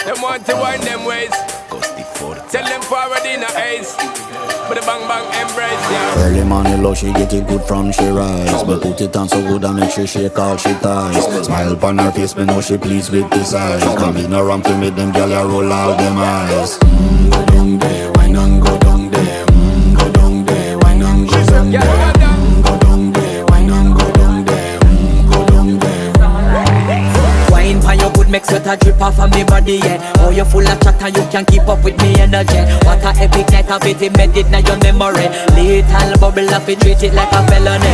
Them want to wind them ways. Tell them forward in a ace. But the bang bang embrace, yeah. Early morning low, she get it good from she rise. But put it on so good and make she shake all she ties. Smile upon her face, me know she pleased with this eyes. Come in around to make them gyal a roll out them eyes. Go down there, why not go down there? Go down there, why not go down there? Go down there, why not go down there? Go down there. Wine pan your good make sweat a drip off of me body, yeah. Oh, you full of chatter, you can't keep up with me energy. What a epic night of it, embedded now your memory. Little bubble of it, treat it like a felony.